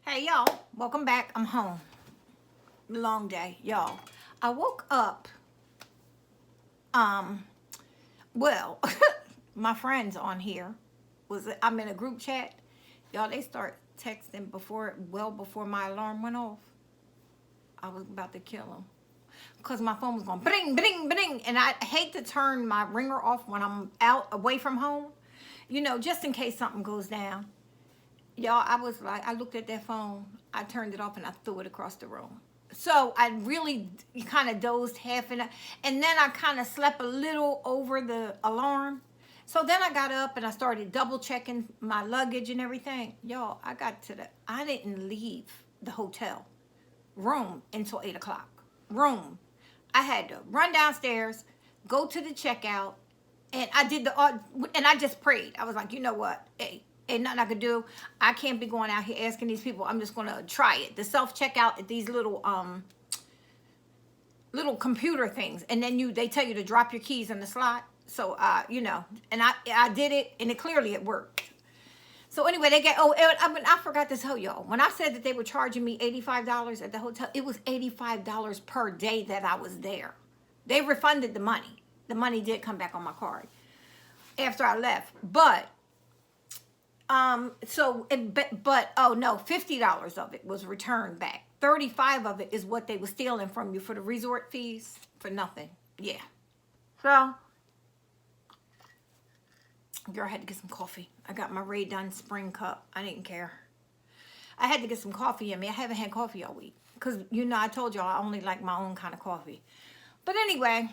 Hey y'all, welcome back. I'm home. Long day, y'all. I woke up. Um, well, my friends on here I'm in a group chat. Y'all, they start texting before my alarm went off. I was about to kill them because my phone was going bing, bing, bing, and I hate to turn my ringer off when I'm out away from home. Just in case something goes down. Y'all, I was like, I looked at that phone, I turned it off, and I threw it across the room. So I really kind of dozed half and then I kind of slept a little over the alarm. So then I got up and I started double checking my luggage and everything. Y'all, I didn't leave the hotel room until 8 o'clock. Room. I had to run downstairs, go to the checkout, and I did and I just prayed. I was like, you know what? Hey, ain't nothing I could do. I can't be going out here asking these people. I'm just gonna try it. The self checkout at these little computer things, and then they tell you to drop your keys in the slot. So and I did it, and it worked. So anyway, I forgot to tell y'all. When I said that they were charging me $85 at the hotel, it was $85 per day that I was there. They refunded the money. The money did come back on my card after I left, but oh no, $50 of it was returned back. 35 of it is what they were stealing from you for the resort fees for nothing. Yeah. So, girl, I had to get some coffee. I got my Rae Dunn spring cup. I didn't care. I had to get some coffee in me. I haven't had coffee all week because I told y'all I only like my own kind of coffee. But anyway,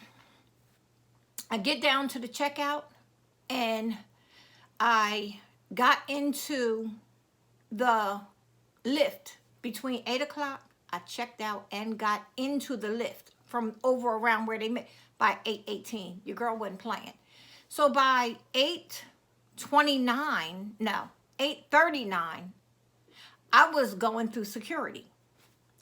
I get down to the checkout and I got into the lift between 8 o'clock. I checked out and got into the lift from over around where they met by 8:18. Your girl wasn't playing. So by 8:29, no, 8:39, I was going through security.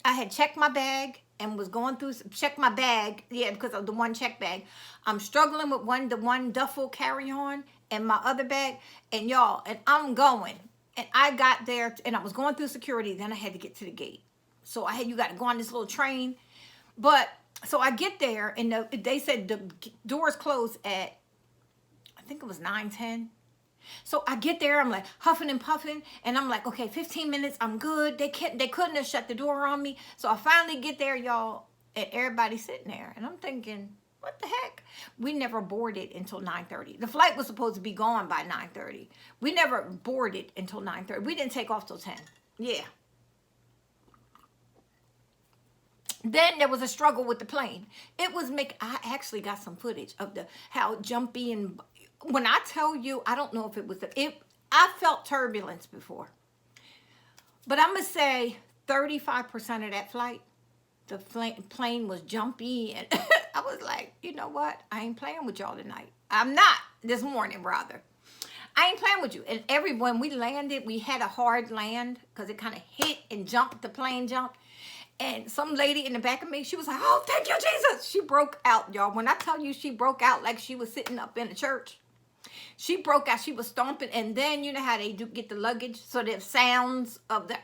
I had checked my bag and was going through check my bag, yeah, because of the one check bag. I'm struggling with the one duffel carry-on and my other bag, and y'all, and I'm going, and I got there, and I was going through security. Then I had to get to the gate, so you got to go on this little train. But so I get there, and they said the doors close at, I think it was 9:10. So I get there, I'm like huffing and puffing, and I'm like, okay, 15 minutes, I'm good. They couldn't have shut the door on me. So I finally get there, y'all, and everybody's sitting there, and I'm thinking, what the heck? We never boarded until 9:30. The flight was supposed to be gone by 9:30. We never boarded until 9:30. We didn't take off till 10. Yeah. Then there was a struggle with the plane. I actually got some footage of how jumpy, and when I tell you, I don't know if it was I felt turbulence before. But I'm going to say 35% of that flight, the plane was jumpy, and I was like, you know what? I ain't playing with y'all tonight. I'm not, this morning rather. I ain't playing with you. And when we landed, we had a hard land because it kind of hit and jumped, the plane jumped. And some lady in the back of me, she was like, oh, thank you, Jesus. She broke out, y'all. When I tell you she broke out like she was sitting up in a church. She broke out. She was stomping. And then you know how they do get the luggage? So there's sounds of the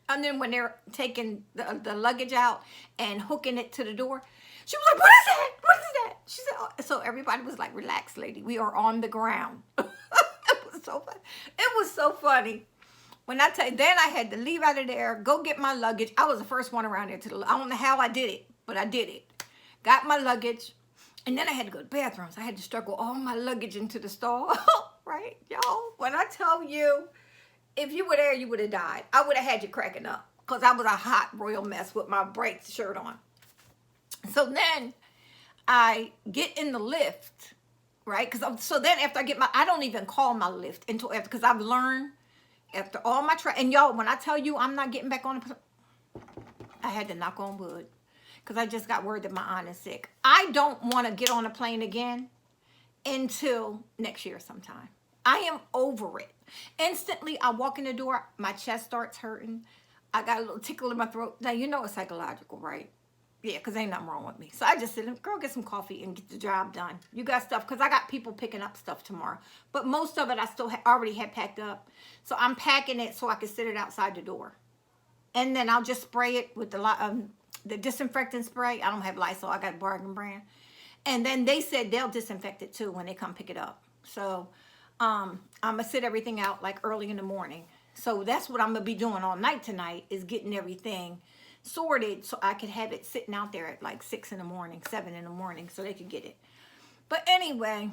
and then when they're taking the luggage out and hooking it to the door, she was like, what is that? What is that? She said, oh. So everybody was like, relax, lady. We are on the ground. It was so funny. It was so funny. When I tell you, then I had to leave out of there, go get my luggage. I was the first one around there I don't know how I did it, but I did it. Got my luggage, and then I had to go to the bathrooms. I had to struggle all my luggage into the stall, right, y'all? When I tell you, if you were there, you would have died. I would have had you cracking up because I was a hot royal mess with my bright shirt on. So then I get in the lift, right? So then after I don't even call my lift until after, because I've learned. After all my and y'all, when I tell you I'm not getting back on I had to knock on wood because I just got word that my aunt is sick. I don't want to get on a plane again until next year sometime. I am over it. Instantly, I walk in the door, my chest starts hurting. I got a little tickle in my throat. Now, you know it's psychological, right? Yeah, because ain't nothing wrong with me. So I just said, girl, get some coffee and get the job done. You got stuff, because I got people picking up stuff tomorrow. But most of it I still already had packed up. So I'm packing it so I can sit it outside the door. and then I'll just spray it with the disinfectant spray. I don't have Lysol. I got Bargain brand. And then they said they'll disinfect it too when they come pick it up. So I'm gonna sit everything out like early in the morning. So that's what I'm gonna be doing all night tonight, is getting everything sorted so I could have it sitting out there at like 6 in the morning, 7 in the morning, so they could get it. But anyway,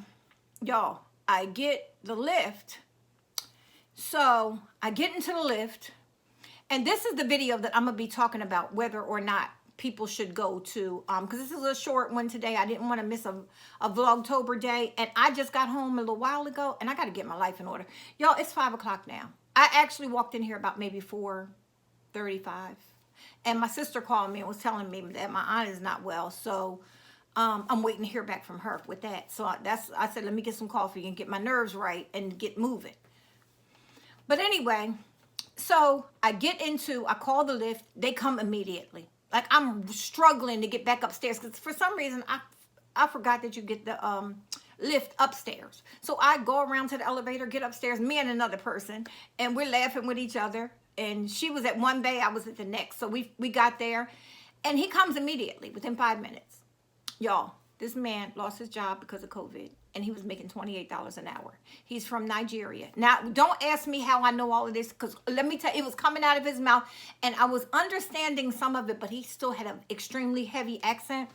y'all, I get the lift. So I get into the lift, and this is the video that I'm gonna be talking about whether or not people should go to, because this is a short one today. I didn't want to miss a Vlogtober day, and I just got home a little while ago, and I got to get my life in order. Y'all, it's 5 o'clock now. I actually walked in here about maybe 4:35, and my sister called me and was telling me that my aunt is not well, so I'm waiting to hear back from her with that. So I said, let me get some coffee and get my nerves right and get moving. But anyway, so I call the lift. They come immediately. Like, I'm struggling to get back upstairs because for some reason I forgot that you get the lift upstairs. So I go around to the elevator, get upstairs, me and another person, and we're laughing with each other. And she was at one bay, I was at the next. So we got there, and he comes immediately within 5 minutes. Y'all, this man lost his job because of COVID, and he was making $28 an hour. He's from Nigeria. Now, don't ask me how I know all of this, because let me tell you, it was coming out of his mouth, and I was understanding some of it, but he still had an extremely heavy accent.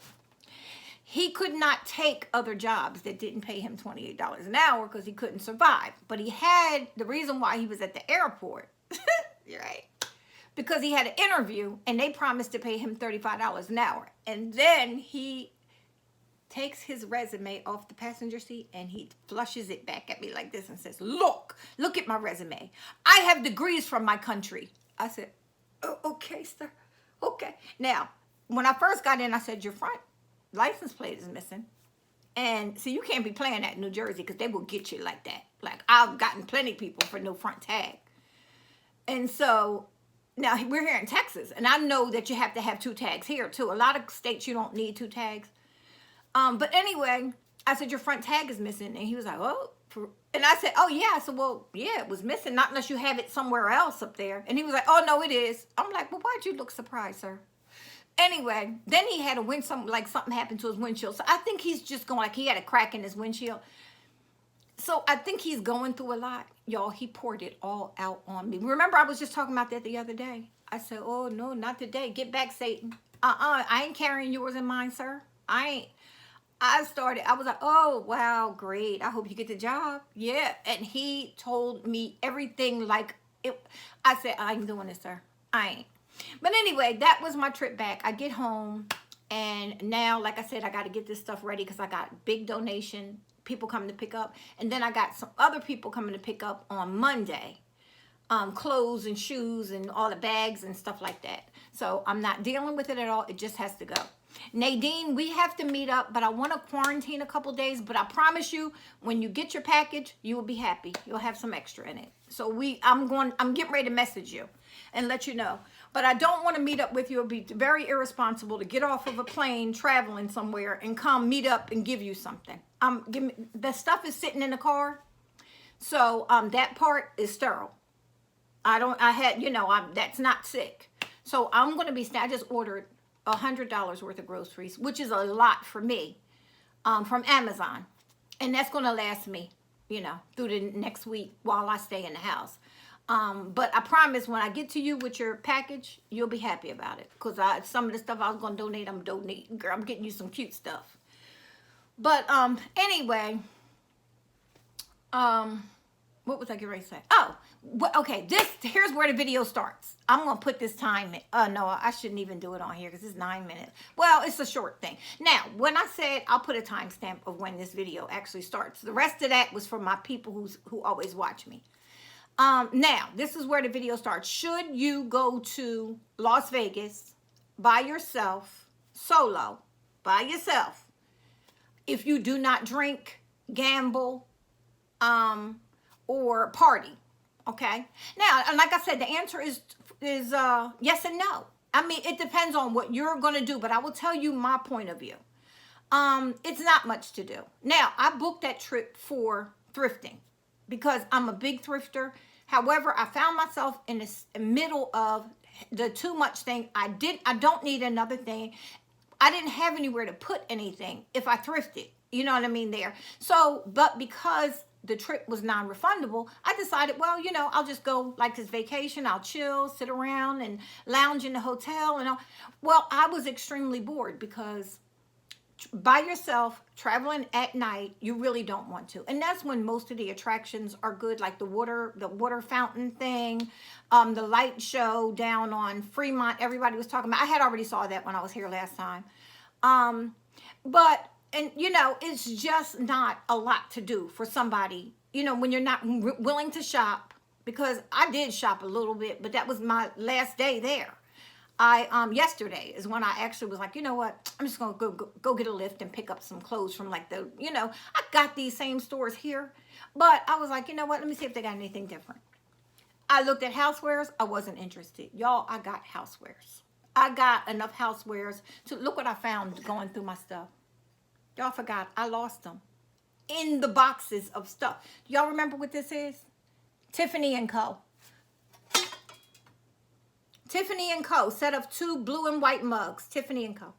He could not take other jobs that didn't pay him $28 an hour because he couldn't survive. But he had, the reason why he was at the airport, you're right, because he had an interview, and they promised to pay him $35 an hour. And then he takes his resume off the passenger seat and he flushes it back at me like this and says, look at my resume. I have degrees from my country. I said, oh, okay, sir. Okay. Now, when I first got in, I said, your front license plate is missing. And so you can't be playing that in New Jersey because they will get you like that. Like, I've gotten plenty of people for no front tag. And so now we're here in Texas, and I know that you have to have 2 tags here too. A lot of states you don't need 2 tags. But anyway, I said, your front tag is missing. And he was like, oh. And I said, oh, yeah. I said, well, yeah, it was missing. Not unless you have it somewhere else up there. And he was like, oh, no, it is. I'm like, well, why'd you look surprised, sir? Anyway, then he had something happened to his windshield. So I think he's just going, like, he had a crack in his windshield. So I think he's going through a lot. Y'all, he poured it all out on me. Remember, I was just talking about that the other day. I said, oh, no, not today. Get back, Satan. I ain't carrying yours and mine, sir. I was like, oh, wow, great. I hope you get the job. Yeah. And he told me everything like it. I said, I ain't doing this, sir. I ain't. But anyway, that was my trip back. I get home, and now, like I said, I got to get this stuff ready because I got big donation, people coming to pick up. And then I got some other people coming to pick up on Monday. Clothes and shoes and all the bags and stuff like that. So I'm not dealing with it at all. It just has to go. Nadine, we have to meet up, but I want to quarantine a couple days. But I promise you, when you get your package, you will be happy. You'll have some extra in it. So I'm getting ready to message you and let you know. But I don't want to meet up with you. It'll be very irresponsible to get off of a plane traveling somewhere and come meet up and give you something. The stuff is sitting in the car. So that part is sterile. That's not sick. So I'm going to I just ordered $100 worth of groceries, which is a lot for me, from Amazon. And that's going to last me, through the next week while I stay in the house. But I promise when I get to you with your package, you'll be happy about it. Because some of the stuff I was going to donate, I'm donating. Girl, I'm getting you some cute stuff. But anyway, what was I getting ready to say? Oh, okay, here's where the video starts. I'm going to put this time in. No, I shouldn't even do it on here because it's 9 minutes. Well, it's a short thing. Now, when I said I'll put a timestamp of when this video actually starts, the rest of that was for my people who always watch me. Now, this is where the video starts. Should you go to Las Vegas by yourself, solo, by yourself, if you do not drink, gamble, or party? Okay. Now, like I said, the answer is yes and no. I mean, it depends on what you're going to do, but I will tell you my point of view. It's not much to do. Now, I booked that trip for thrifting because I'm a big thrifter. However, I found myself in the middle of the too much thing. I don't need another thing. I didn't have anywhere to put anything if I thrifted. You know what I mean there. So, but because the trip was non-refundable, I decided, well, I'll just go like this vacation. I'll chill, sit around and lounge in the hotel and all. Well, I was extremely bored because by yourself traveling at night, you really don't want to. And that's when most of the attractions are good, like the water fountain thing, the light show down on Fremont. Everybody was talking about. I had already saw that when I was here last time. But it's just not a lot to do for somebody, when you're not willing to shop, because I did shop a little bit, but that was my last day there. Yesterday is when I actually was like, you know what, I'm just gonna go get a lift and pick up some clothes from like I got these same stores here, but I was like, you know what, let me see if they got anything different. I looked at housewares. I wasn't interested. Y'all, I got housewares. I got enough housewares to look what I found going through my stuff. Y'all forgot I lost them in the boxes of stuff. Y'all remember what this is? Tiffany & Co. Tiffany & Co. Set of 2 blue and white mugs. Tiffany & Co.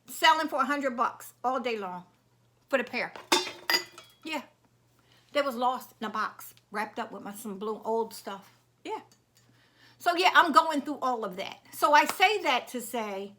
Selling for $100 all day long for the pair. Yeah. They was lost in a box, wrapped up with some blue old stuff. Yeah. So yeah, I'm going through all of that. So I say that to say,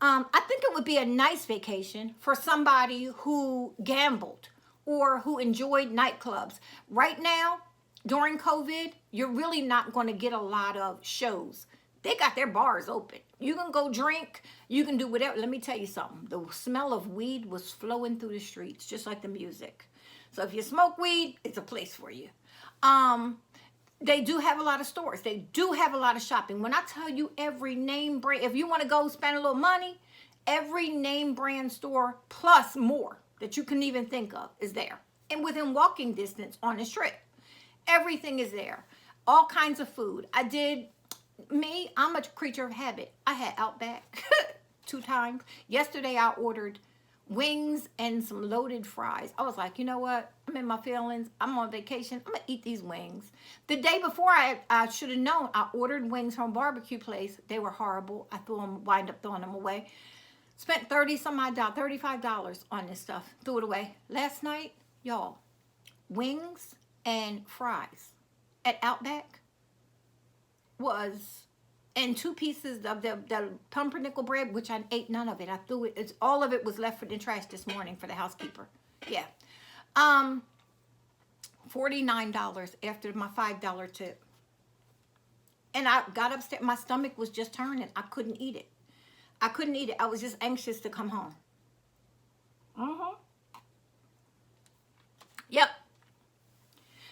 I think it would be a nice vacation for somebody who gambled or who enjoyed nightclubs. Right now, during COVID, you're really not going to get a lot of shows. They got their bars open. You can go drink. You can do whatever. Let me tell you something. The smell of weed was flowing through the streets, just like the music. So if you smoke weed, it's a place for you. They do have a lot of stores. They do have a lot of shopping. When I tell you every name brand, if you want to go spend a little money, every name brand store plus more that you can even think of is there. And within walking distance on the strip, everything is there. All kinds of food. I'm a creature of habit. I had Outback 2 times. Yesterday I ordered wings and some loaded fries. I was like, you know what? I'm in my feelings. I'm on vacation. I'm going to eat these wings. The day before, I should have known. I ordered wings from a barbecue place. They were horrible. I wind up throwing them away. Spent $35 on this stuff. Threw it away. Last night, y'all, wings and fries at Outback and 2 pieces of the pumpernickel bread, which I ate none of it. I threw it. All of it was left for the trash this morning for the housekeeper. Yeah. $49 after my $5 tip. And I got upstairs. My stomach was just turning. I couldn't eat it. I was just anxious to come home. Yep.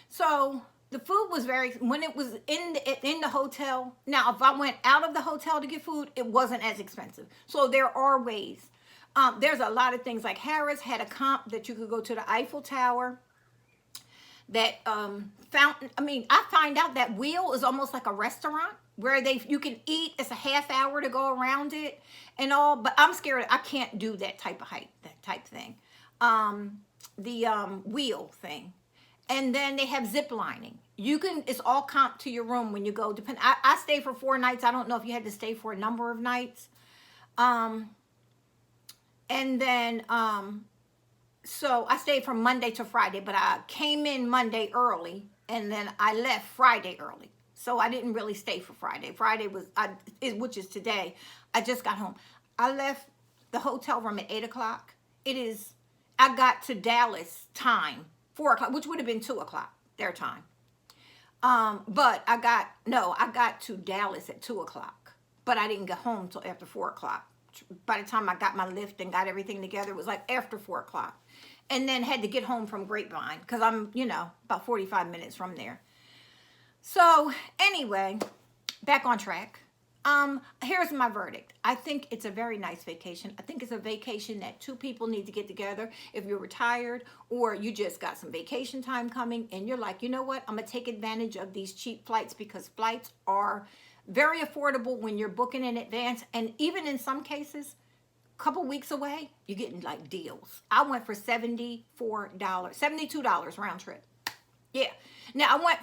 So the food was when it was in the hotel. Now, if I went out of the hotel to get food, it wasn't as expensive. So there are ways. There's a lot of things, like Harris had a comp that you could go to the Eiffel Tower. That fountain. I find out that Wheel is almost like a restaurant where you can eat. It's a half hour to go around it and all. But I'm scared. I can't do that type of thing. The wheel thing. And then they have zip lining. It's all comp to your room when you go. I stayed for 4 nights. I don't know if you had to stay for a number of nights. And then, so I stayed from Monday to Friday, but I came in Monday early and then I left Friday early. So I didn't really stay for Friday. Friday which is today. I just got home. I left the hotel room at 8 o'clock. I got to Dallas time. 4 o'clock, which would have been 2 o'clock their time. But I got to Dallas at 2 o'clock, but I didn't get home till after 4 o'clock. By the time I got my lift and got everything together, it was like after 4 o'clock. And then had to get home from Grapevine because I'm, about 45 minutes from there. So anyway, back on track. Here's my verdict. I think it's a very nice vacation. I think it's a vacation that 2 people need to get together. If you're retired or you just got some vacation time coming and you're like, you know what, I'm going to take advantage of these cheap flights because flights are very affordable when you're booking in advance. And even in some cases, a couple weeks away, you're getting like deals. I went for $72 round trip. Yeah. Now I went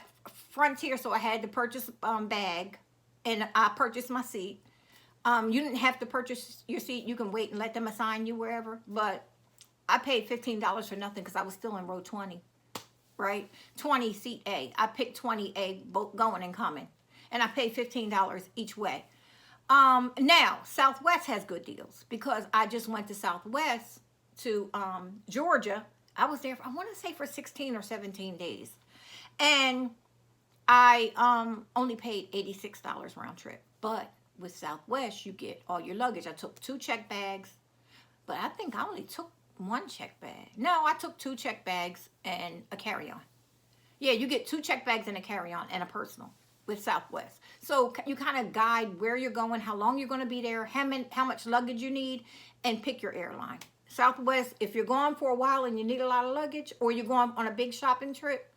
Frontier, so I had to purchase a bag. and I purchased my seat. You didn't have to purchase your seat. You can wait and let them assign you wherever. But I paid $15 for nothing because I was still in row 20, right? 20 seat A. I picked 20A, both going and coming. And I paid $15 each way. Now, Southwest has good deals because I just went to Southwest to Georgia. I was there, I want to say, for 16 or 17 days. And I only paid $86 round trip. But with Southwest, you get all your luggage. I took 2 check bags, but I think I only took 1 check bag. No, I took 2 check bags and a carry-on. Yeah, you get 2 check bags and a carry-on and a personal with Southwest. So you kind of guide where you're going, how long you're going to be there, how much luggage you need, and pick your airline. Southwest, if you're going for a while and you need a lot of luggage, or you're going on a big shopping trip,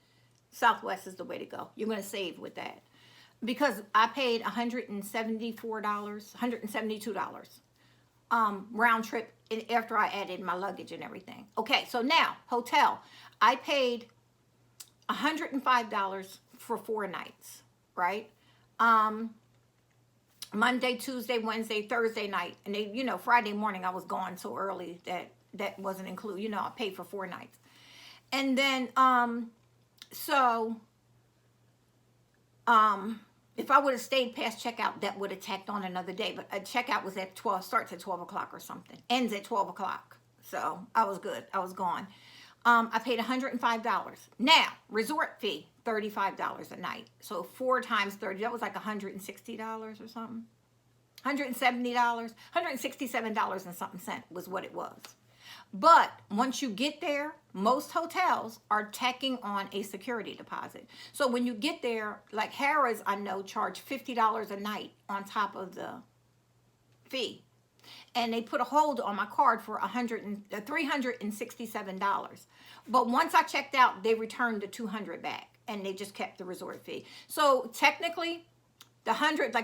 Southwest is the way to go. You're going to save with that. Because I paid $174, $172 round trip after I added my luggage and everything. Okay, so now, hotel. I paid $105 for 4 nights, right? Monday, Tuesday, Wednesday, Thursday night. And they, Friday morning I was gone so early that wasn't included. I paid for 4 nights. And then, if I would have stayed past checkout, that would have tacked on another day. But a checkout was at 12, starts at 12 o'clock or something. Ends at 12 o'clock. So I was good. I was gone. I paid $105. Now, resort fee, $35 a night. So 4 times 30, that was like $160 or something. $170, $167 and something cent was what it was. But once you get there, most hotels are tacking on a security deposit. So when you get there, like Harrah's, I know, charge $50 a night on top of the fee. And they put a hold on my card for $367. But once I checked out, they returned the $200 back, and they just kept the resort fee. So technically, the $25,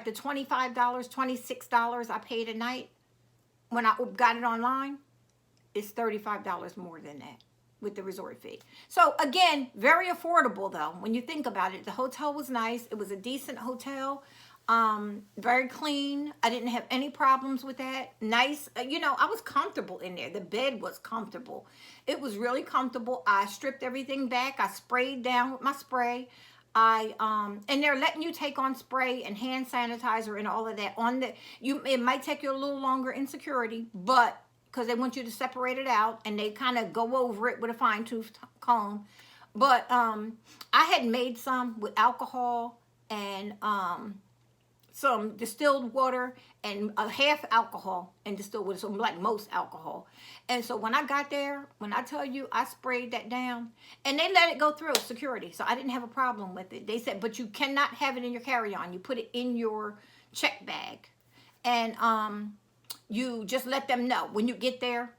$26 I paid a night when I got it online, it's $35 more than that with the resort fee. So again, very affordable though. When you think about it, the hotel was nice. It was a decent hotel, very clean. I didn't have any problems with that. Nice, I was comfortable in there. The bed was comfortable. It was really comfortable. I stripped everything back. I sprayed down with my spray. And they're letting you take on spray and hand sanitizer and all of that it might take you a little longer in security, but because they want you to separate it out, and they kind of go over it with a fine-tooth comb. But I had made some with alcohol and some distilled water and a half alcohol and distilled water, so like most alcohol. And so when I got there, when I tell you, I sprayed that down, and they let it go through security, so I didn't have a problem with it. They said, but you cannot have it in your carry-on. You put it in your check bag, and you just let them know when you get there.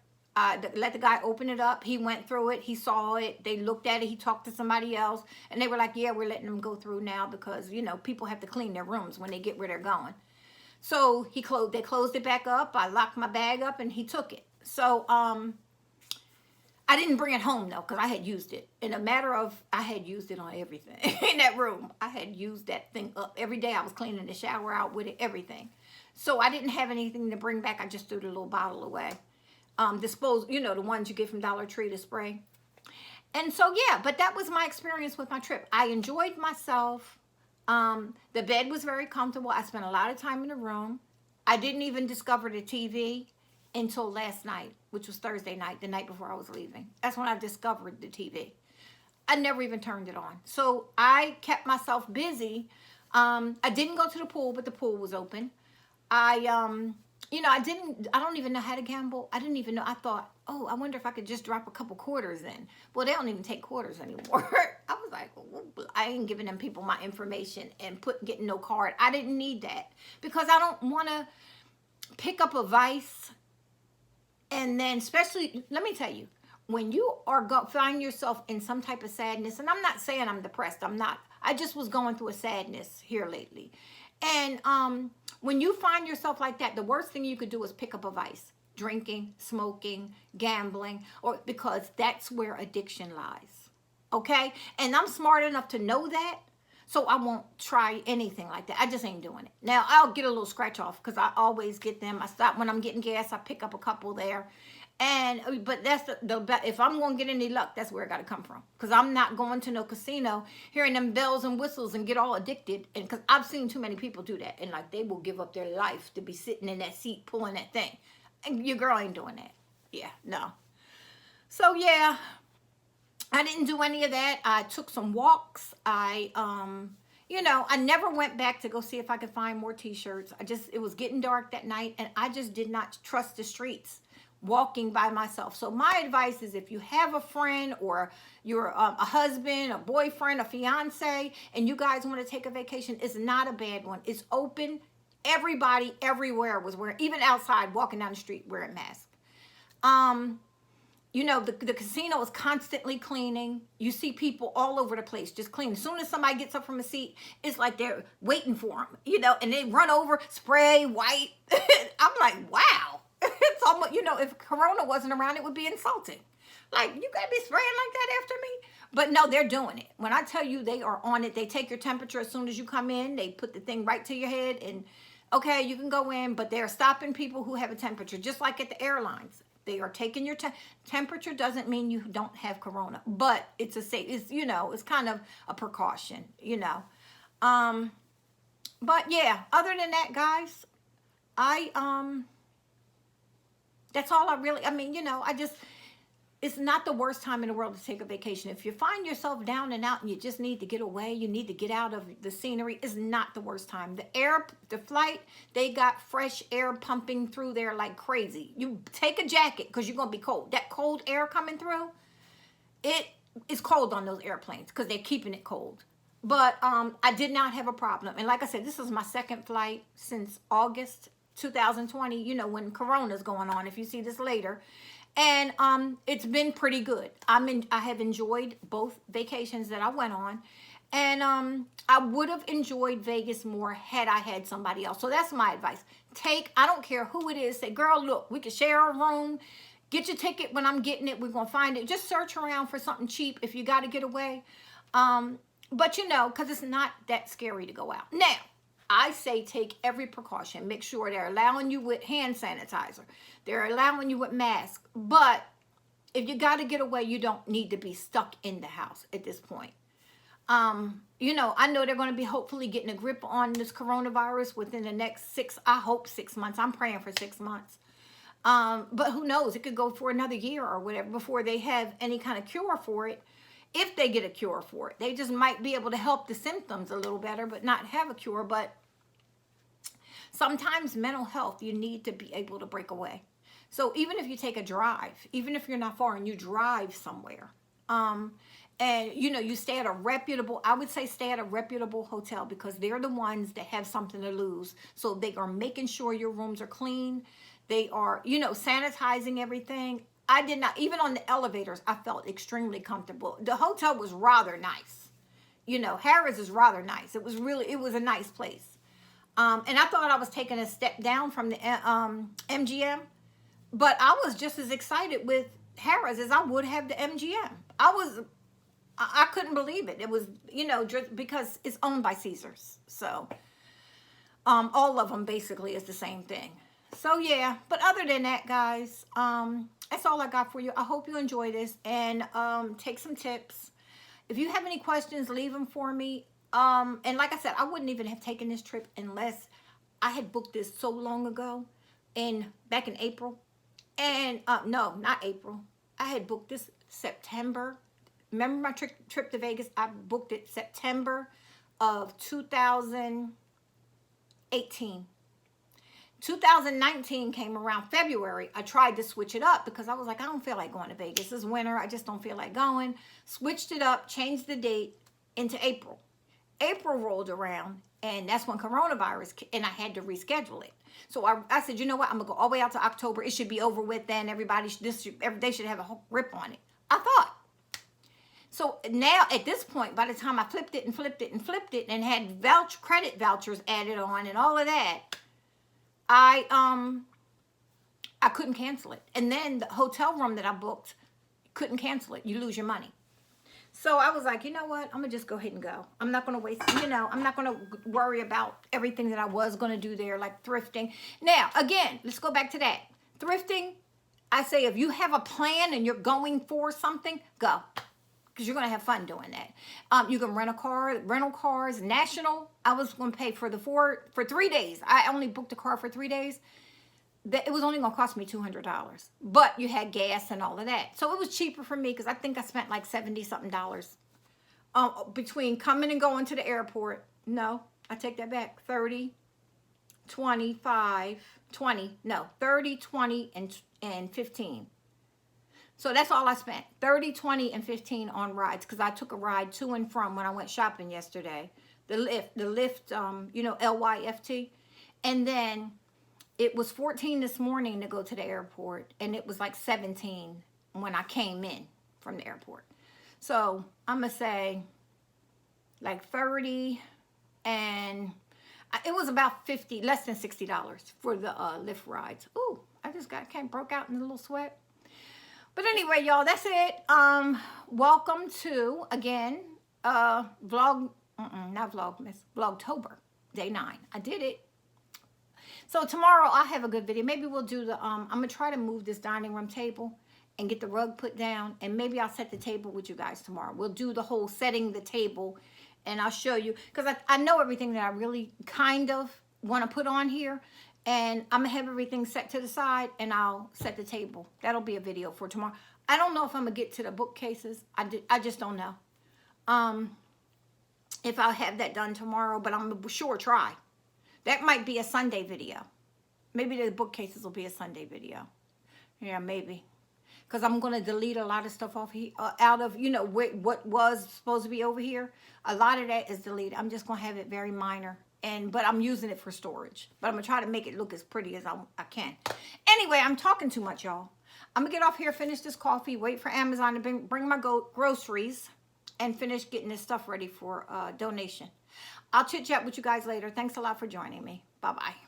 Let the guy open it up. He went through it. He saw it. They looked at it. He talked to somebody else, and they were like, yeah, we're letting them go through now because, people have to clean their rooms when they get where they're going. So they closed it back up. I locked my bag up, and he took it. So I didn't bring it home, though, because I had used it. In a matter of, I had used it on everything in that room. I had used that thing up. Every day I was cleaning the shower out with it, everything. So I didn't have anything to bring back. I just threw the little bottle away. The ones you get from Dollar Tree to spray. And so, yeah, but that was my experience with my trip. I enjoyed myself. The bed was very comfortable. I spent a lot of time in the room. I didn't even discover the TV until last night, which was Thursday night, the night before I was leaving. That's when I discovered the TV. I never even turned it on. So I kept myself busy. I didn't go to the pool, but the pool was open. I don't even know how to gamble. I didn't even know. I thought, I wonder if I could just drop a couple quarters in. Well, they don't even take quarters anymore. I was like, I ain't giving them people my information and getting no card. I didn't need that because I don't want to pick up a vice. And then especially, let me tell you, when you find yourself in some type of sadness, and I'm not saying I'm depressed. I'm not. I just was going through a sadness here lately. And when you find yourself like that, the worst thing you could do is pick up a vice. Drinking, smoking, gambling, because that's where addiction lies. Okay? And I'm smart enough to know that. So I won't try anything like that. I just ain't doing it. Now I'll get a little scratch off because I always get them. I stop when I'm getting gas. I pick up a couple there, and but that's the if I'm gonna get any luck, that's where it got to come from. Because I'm not going to no casino, hearing them bells and whistles and get all addicted. And because I've seen too many people do that, and like they will give up their life to be sitting in that seat pulling that thing. And your girl ain't doing that. Yeah, no. So yeah, I didn't do any of that. I took some walks. I never went back to go see if I could find more t-shirts. It was getting dark that night, and I just did not trust the streets walking by myself. So my advice is, if you have a friend, or you're a husband, a boyfriend, a fiance, and you guys want to take a vacation, it's not a bad one. It's open. Everybody everywhere was wearing, even outside walking down the street wearing masks. The casino is constantly cleaning. You see people all over the place just cleaning. As soon as somebody gets up from a seat, it's like they're waiting for them, and they run over, spray, white. I'm like, wow. It's almost, if Corona wasn't around, it would be insulting. Like, you got to be spraying like that after me? But no, they're doing it. When I tell you they are on it, they take your temperature as soon as you come in. They put the thing right to your head, and okay, you can go in, but they're stopping people who have a temperature, just like at the airlines. They are taking your temperature. Doesn't mean you don't have Corona, but it's it's kind of a precaution, But yeah, other than that, guys, that's all it's not the worst time in the world to take a vacation. If you find yourself down and out and you just need to get away, you need to get out of the scenery, is not the worst time. The flight, they got fresh air pumping through there like crazy. You take a jacket because you're going to be cold. That cold air coming through, it is cold on those airplanes because they're keeping it cold. But I did not have a problem. And like I said, this is my second flight since August 2020, when Corona's going on, if you see this later. And it's been pretty good. I have enjoyed both vacations that I went on. And I would have enjoyed Vegas more had I had somebody else. So that's my advice. I don't care who it is, say, girl, look, we can share a room. Get your ticket when I'm getting it. We're going to find it. Just search around for something cheap if you got to get away. But because it's not that scary to go out. Now, I say take every precaution. Make sure they're allowing you with hand sanitizer. They're allowing you with masks. But if you got to get away, you don't need to be stuck in the house at this point. I know they're going to be hopefully getting a grip on this coronavirus within the next 6 months. I'm praying for 6 months. But who knows? It could go for another year or whatever before they have any kind of cure for it. If they get a cure for it, they just might be able to help the symptoms a little better, but not have a cure. But sometimes mental health, you need to be able to break away. So even if you take a drive, even if you're not far and you drive somewhere, and you stay at I would say stay at a reputable hotel, because they're the ones that have something to lose. So they are making sure your rooms are clean. They are, sanitizing everything. I did not, even on the elevators, I felt extremely comfortable. The hotel was rather nice. Harrah's is rather nice. It was a nice place. And I thought I was taking a step down from the MGM, but I was just as excited with Harrah's as I would have the MGM. I couldn't believe it. It was, just because it's owned by Caesars. So, all of them basically is the same thing. So yeah, but other than that, guys, that's all I got for you. I hope you enjoy this and take some tips. If you have any questions, leave them for me. And like I said, I wouldn't even have taken this trip unless I had booked this so long ago, back in April. And no, not April. I had booked this September. Remember my trip to Vegas? I booked it September of 2018. 2019 came around February. I tried to switch it up because I was like, I don't feel like going to Vegas. It's winter. I just don't feel like going. Switched it up, changed the date into April. April rolled around, and that's when coronavirus, and I had to reschedule it. So I said, you know what? I'm going to go all the way out to October. It should be over with then. They should have a whole grip on it. I thought. So now at this point, by the time I flipped it and had credit vouchers added on and all of that, I couldn't cancel it. And then the hotel room that I booked, couldn't cancel it. You lose your money. So I was like, you know what? I'm gonna just go ahead and go. I'm not gonna waste, I'm not gonna worry about everything that I was gonna do there, like thrifting. Now, again, let's go back to that. Thrifting, I say if you have a plan and you're going for something, go. Because you're gonna have fun doing that. You can rent a car, rental cars, national. I was gonna pay for for 3 days. I only booked a car for 3 days. It was only gonna cost me $200, but you had gas and all of that, so it was cheaper for me because I think I spent like $70 something between coming and going to the airport. No, I take that back. 30, 25, 20. No, 30, 20, and 15. So that's all I spent. 30, 20, and 15 on rides because I took a ride to and from when I went shopping yesterday. The Lyft, LYFT, and then it was 14 this morning to go to the airport, and it was like 17 when I came in from the airport. So I'm going to say like 30, and it was about 50, less than $60 for the Lyft rides. Ooh, I just broke out in a little sweat. But anyway, y'all, that's it. Welcome to, again, Vlogtober, day 9. I did it. So tomorrow I'll have a good video. Maybe we'll do the, I'm going to try to move this dining room table and get the rug put down. And maybe I'll set the table with you guys tomorrow. We'll do the whole setting the table. And I'll show you. Because I know everything that I really kind of want to put on here. And I'm going to have everything set to the side. And I'll set the table. That'll be a video for tomorrow. I don't know if I'm going to get to the bookcases. I just don't know. If I'll have that done tomorrow. But I'm sure try. That might be a Sunday video. Maybe the bookcases will be a Sunday video. Yeah, maybe. Because I'm going to delete a lot of stuff off here, out of, what was supposed to be over here. A lot of that is deleted. I'm just going to have it very minor. But I'm using it for storage. But I'm going to try to make it look as pretty as I can. Anyway, I'm talking too much, y'all. I'm going to get off here, finish this coffee, wait for Amazon to bring my groceries, and finish getting this stuff ready for donation. I'll chit chat with you guys later. Thanks a lot for joining me. Bye-bye.